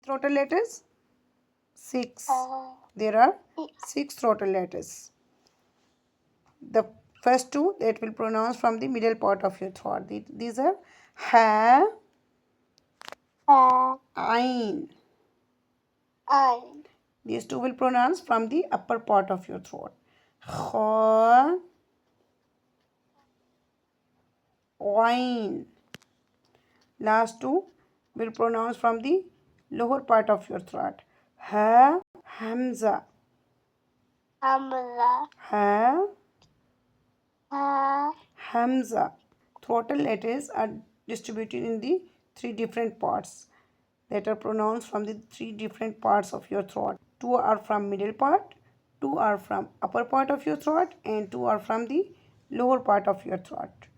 throttle letters? 6. Uh, There are 6 throttle letters. The first two that will pronounce from the middle part of your throat. These are ha, ain. Ein. These two will pronounce from the upper part of your throat. Kha, ain. Last two will pronounce from the lower part of your throat. Ha, hamza. Hamza. Ha, Ha. hamza. Throttle letters are distributed in the 3 different parts that are pronounced from the 3 different parts of your throat. 2 are from middle part, 2 are from upper part of your throat, and 2 are from the lower part of your throat.